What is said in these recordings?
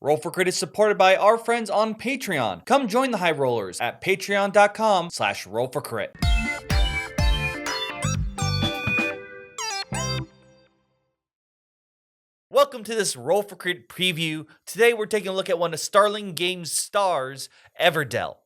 Roll for Crit is supported by our friends on Patreon. Come join the High Rollers at patreon.com/rollforcrit. Welcome to this Roll for Crit preview. Today we're taking a look at one of Starling Games' stars, Everdell.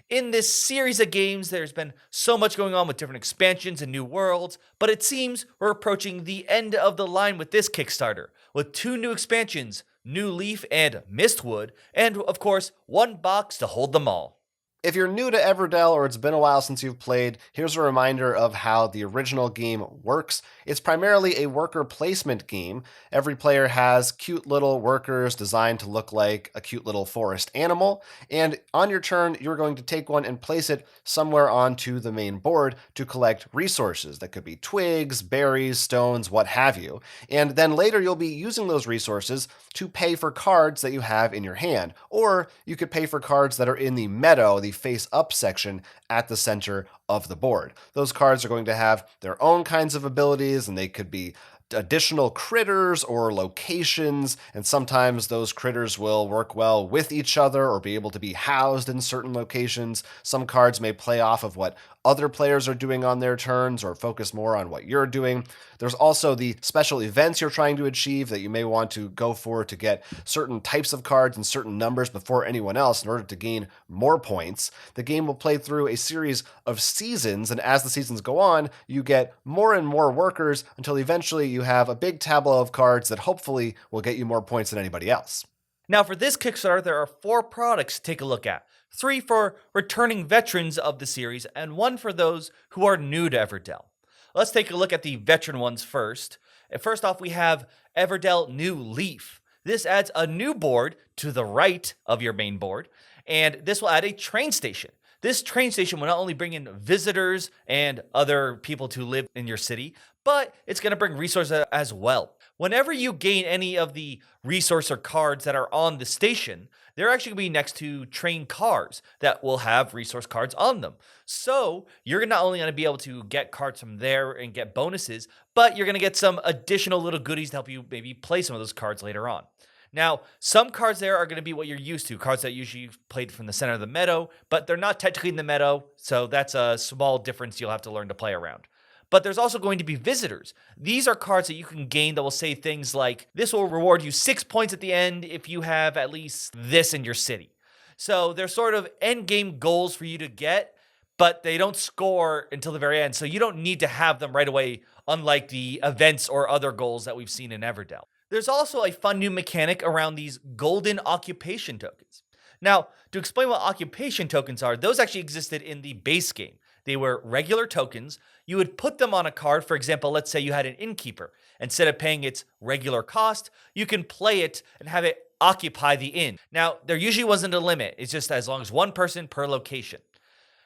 In this series of games, there's been so much going on with different expansions and new worlds, but it seems we're approaching the end of the line with this Kickstarter, with 2 new expansions, Newleaf and Mistwood, and of course, 1 box to hold them all. If you're new to Everdell or it's been a while since you've played, here's a reminder of how the original game works. It's primarily a worker placement game. Every player has cute little workers designed to look like a cute little forest animal, and on your turn, you're going to take one and place it somewhere onto the main board to collect resources. That could be twigs, berries, stones, what have you. And then later you'll be using those resources to pay for cards that you have in your hand, or you could pay for cards that are in the meadow, the face-up section at the center of the board. Those cards are going to have their own kinds of abilities, and they could be additional critters or locations, and sometimes those critters will work well with each other or be able to be housed in certain locations. Some cards may play off of what other players are doing on their turns or focus more on what you're doing. There's also the special events you're trying to achieve that you may want to go for to get certain types of cards and certain numbers before anyone else in order to gain more points. The game will play through a series of seasons, and as the seasons go on, you get more and more workers until eventually you have a big tableau of cards that hopefully will get you more points than anybody else. Now for this Kickstarter, there are 4 products to take a look at. 3 for returning veterans of the series, and 1 for those who are new to Everdell. Let's take a look at the veteran ones first. First off, we have Everdell Newleaf. This adds a new board to the right of your main board, and this will add a train station. This train station will not only bring in visitors and other people to live in your city, but it's going to bring resources as well. Whenever you gain any of the resource or cards that are on the station, they're actually going to be next to train cars that will have resource cards on them. So you're not only going to be able to get cards from there and get bonuses, but you're going to get some additional little goodies to help you maybe play some of those cards later on. Now, some cards there are going to be what you're used to, cards that usually you've played from the center of the meadow, but they're not technically in the meadow, so that's a small difference you'll have to learn to play around. But there's also going to be visitors. These are cards that you can gain that will say things like, this will reward you 6 points at the end if you have at least this in your city. So they're sort of end game goals for you to get, but they don't score until the very end, so you don't need to have them right away, unlike the events or other goals that we've seen in Everdell. There's also a fun new mechanic around these golden occupation tokens. Now, to explain what occupation tokens are, those actually existed in the base game. They were regular tokens. You would put them on a card. For example, let's say you had an innkeeper. Instead of paying its regular cost, you can play it and have it occupy the inn. Now, there usually wasn't a limit. It's just as long as 1 person per location.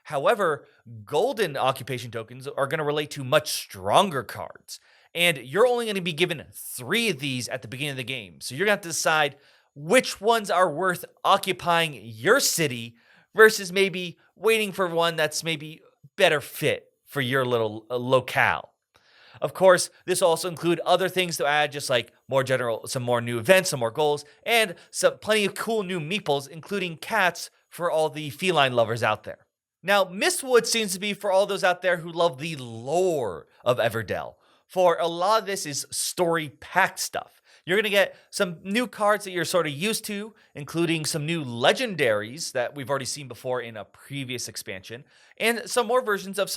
However, golden occupation tokens are going to relate to much stronger cards. And you're only going to be given 3 of these at the beginning of the game. So you're going to have to decide which ones are worth occupying your city versus maybe waiting for one that's maybe better fit for your little locale. Of course, this will also include other things to add, just like some more new events, some more goals, and plenty of cool new meeples, including cats for all the feline lovers out there. Now, Mistwood seems to be for all those out there who love the lore of Everdell. For a lot of this is story-packed stuff. You're going to get some new cards that you're sort of used to, including some new legendaries that we've already seen before in a previous expansion, and some more versions of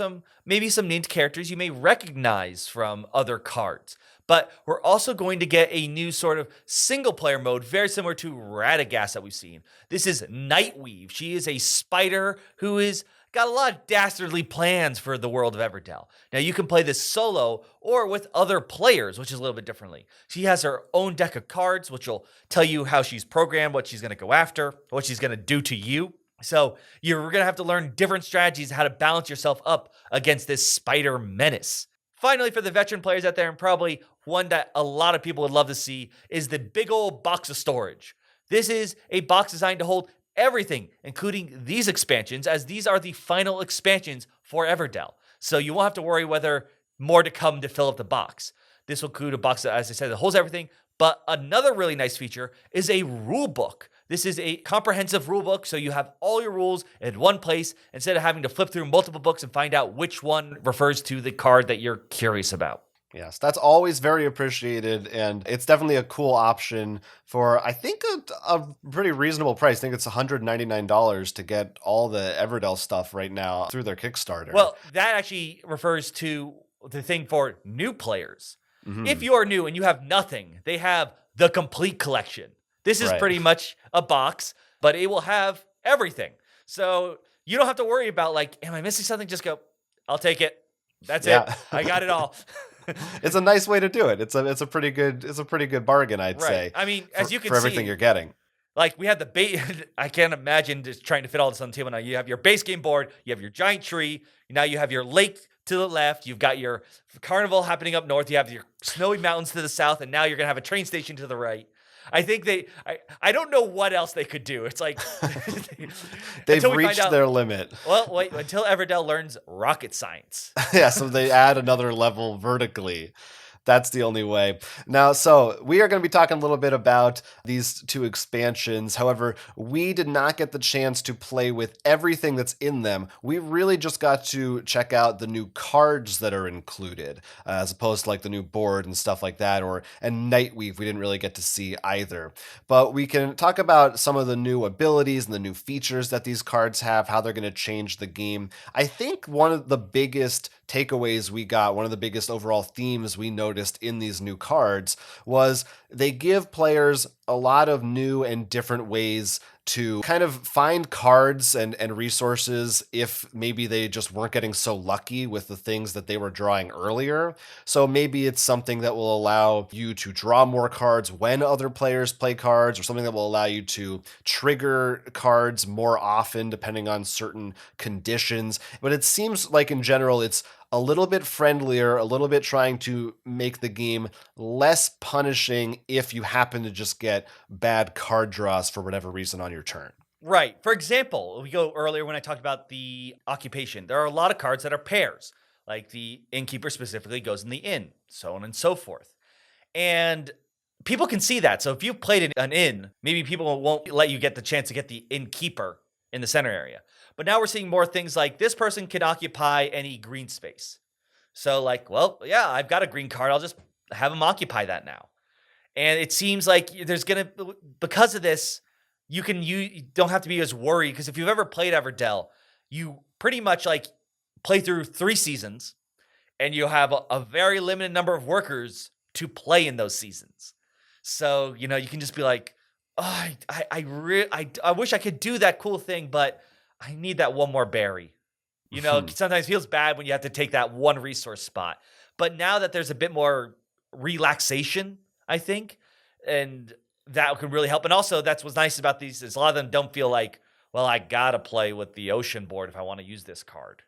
maybe some named characters you may recognize from other cards. But we're also going to get a new sort of single-player mode, very similar to Radagast that we've seen. This is Nightweave. She is a spider who is got a lot of dastardly plans for the world of Everdell. Now, you can play this solo or with other players, which is a little bit differently. She has her own deck of cards, which will tell you how she's programmed, what she's going to go after, what she's going to do to you. So you're going to have to learn different strategies, how to balance yourself up against this spider menace. Finally, for the veteran players out there, and probably one that a lot of people would love to see, is the big old box of storage. This is a box designed to hold everything, including these expansions, as these are the final expansions for Everdell. So you won't have to worry whether more to come to fill up the box. This will include a box that, as I said, that holds everything. But another really nice feature is a rule book. This is a comprehensive rule book, so you have all your rules in one place instead of having to flip through multiple books and find out which one refers to the card that you're curious about. Yes, that's always very appreciated, and it's definitely a cool option for, I think, a pretty reasonable price. I think it's $199 to get all the Everdell stuff right now through their Kickstarter. Well, that actually refers to the thing for new players. Mhm. If you are new and you have nothing, they have the complete collection. This is Right. pretty much a box, but it will have everything. So you don't have to worry about like, am I missing something? Just go, I'll take it. That's it. I got it all. It's a nice way to do it. It's a pretty good bargain, I'd Right. say. I mean, as you can for everything see, you're getting. like we have the base. I can't imagine just trying to fit all this on the table now. You have your base game board. You have your giant tree. Now you have your lake to the left. You've got your carnival happening up north. You have your snowy mountains to the south, and now you're gonna have a train station to the right. I think I don't know what else they could do. It's like They've until we find reached out- their limit. Well, wait until Everdell learns rocket science. Yeah, so they add another level vertically. That's the only way. Now, so we are going to be talking a little bit about these two expansions. However, we did not get the chance to play with everything that's in them. We really just got to check out the new cards that are included, as opposed to like the new board and stuff like that, and Nightweave we didn't really get to see either. But we can talk about some of the new abilities and the new features that these cards have, how they're going to change the game. I think one of the biggest takeaways we got, one of the biggest overall themes we noticed in these new cards was they give players a lot of new and different ways to kind of find cards and resources if maybe they just weren't getting so lucky with the things that they were drawing earlier. So maybe it's something that will allow you to draw more cards when other players play cards, or something that will allow you to trigger cards more often depending on certain conditions. But it seems like in general it's a little bit friendlier, a little bit trying to make the game less punishing if you happen to just get bad card draws for whatever reason on your turn. Right. For example, we go earlier when I talked about the occupation. There are a lot of cards that are pairs, like the innkeeper specifically goes in the inn, so on and so forth. And people can see that. So if you've played an inn, maybe people won't let you get the chance to get the innkeeper in the center area. But now we're seeing more things like this person can occupy any green space. So like, well, yeah, I've got a green card. I'll just have him occupy that now. And it seems like there's going to, because of this, you don't have to be as worried, because if you've ever played Everdell, you pretty much like play through 3 seasons and you have a very limited number of workers to play in those seasons. So, you can just be like, oh, I wish I could do that cool thing, but I need that one more berry. Sometimes it feels bad when you have to take that one resource spot. But now that there's a bit more relaxation, I think, and that can really help. And also, that's what's nice about these is a lot of them don't feel like, well, I gotta play with the ocean board if I want to use this card.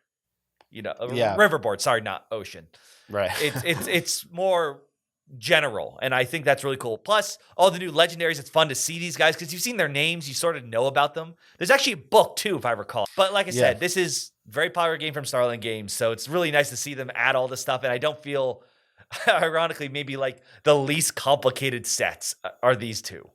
River board. Sorry, not ocean. Right. It's more general, and I think that's really cool. Plus, all the new legendaries, it's fun to see these guys because you've seen their names, you sort of know about them. There's actually a book too, if I recall. But like I said, this is a very popular game from Starland Games, so it's really nice to see them add all this stuff, and I don't feel, ironically, maybe like the least complicated sets are these two.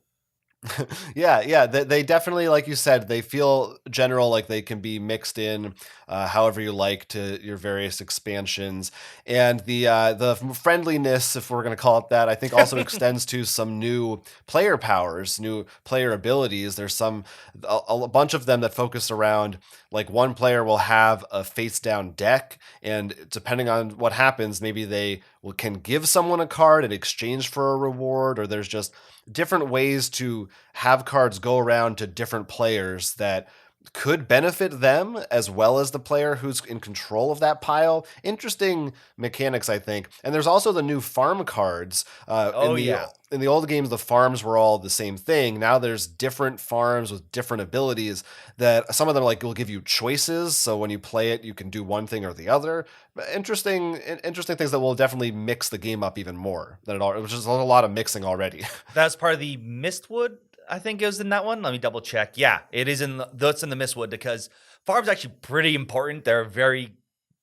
Yeah. They definitely, like you said, they feel general, like they can be mixed in however you like to your various expansions. And the friendliness, if we're going to call it that, I think also extends to some new player powers, new player abilities. There's a bunch of them that focus around, like one player will have a face down deck, and depending on what happens, maybe they can give someone a card in exchange for a reward, or there's just different ways to have cards go around to different players that could benefit them as well as the player who's in control of that pile. Interesting mechanics, I think. And there's also the new farm cards. In the old games, the farms were all the same thing. Now there's different farms with different abilities that some of them will give you choices. So when you play it, you can do one thing or the other. Interesting things that will definitely mix the game up even more than it already, which is a lot of mixing already. That's part of the Mistwood, I think it was in that one. Let me double check. Yeah, it is that's in the Mistwood, because farm's actually pretty important. They're a very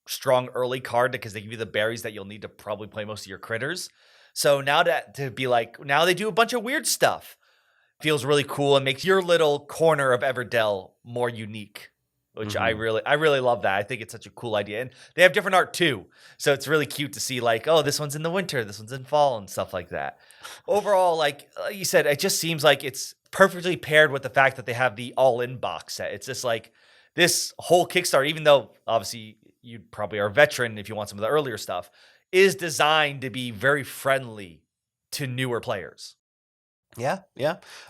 strong early card because they give you the berries that you'll need to probably play most of your critters. So now now they do a bunch of weird stuff. Feels really cool and makes your little corner of Everdell more unique, which I really love that. I think it's such a cool idea. And they have different art too. So it's really cute to see like, oh, this one's in the winter, this one's in fall and stuff like that. Overall, like you said, it just seems like it's perfectly paired with the fact that they have the all-in box set. It's just like this whole Kickstarter, even though obviously you probably are a veteran if you want some of the earlier stuff, is designed to be very friendly to newer players. Yeah.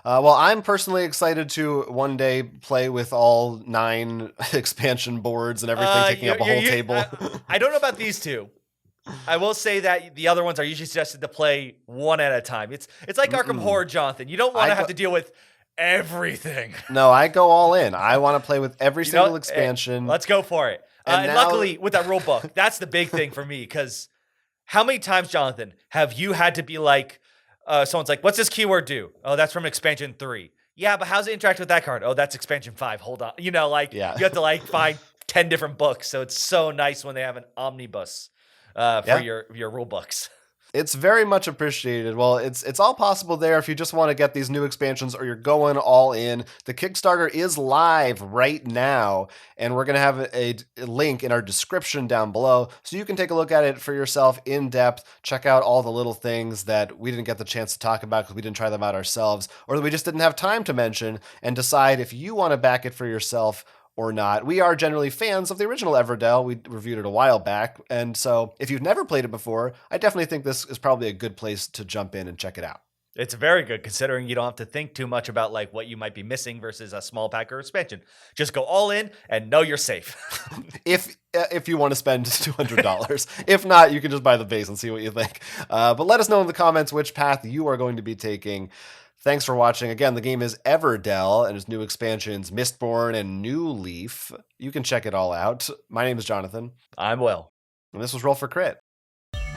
Well, I'm personally excited to one day play with all 9 expansion boards and everything taking up a whole table. I don't know about these two. I will say that the other ones are usually suggested to play one at a time. It's like Arkham Horror, Jonathan. You don't want to have to deal with everything. No, I go all in. I want to play with every single expansion. Let's go for it. And luckily, with that rule book, that's the big thing for me. Because how many times, Jonathan, have you had to be like, someone's like, what's this keyword do? Oh, that's from expansion 3. Yeah, but how's it interact with that card? Oh, that's expansion 5. Hold on. You have to like find 10 different books. So it's so nice when they have an omnibus for your rule books. It's very much appreciated. Well, it's all possible there if you just want to get these new expansions or you're going all in. The Kickstarter is live right now, and we're going to have a link in our description down below so you can take a look at it for yourself in depth, check out all the little things that we didn't get the chance to talk about because we didn't try them out ourselves or that we just didn't have time to mention, and decide if you want to back it for yourself or not. We are generally fans of the original Everdell. We reviewed it a while back. And so if you've never played it before, I definitely think this is probably a good place to jump in and check it out. It's very good considering you don't have to think too much about like what you might be missing versus a small pack or expansion. Just go all in and know you're safe. If you want to spend $200. If not, you can just buy the base and see what you think. But let us know in the comments which path you are going to be taking. Thanks for watching. Again, the game is Everdell, and its new expansions, Mistborn and Newleaf. You can check it all out. My name is Jonathan. I'm Will. And this was Roll for Crit.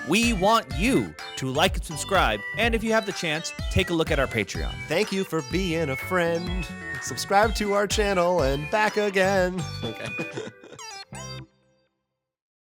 We want you to like and subscribe, and if you have the chance, take a look at our Patreon. Thank you for being a friend. Subscribe to our channel and back again. Okay.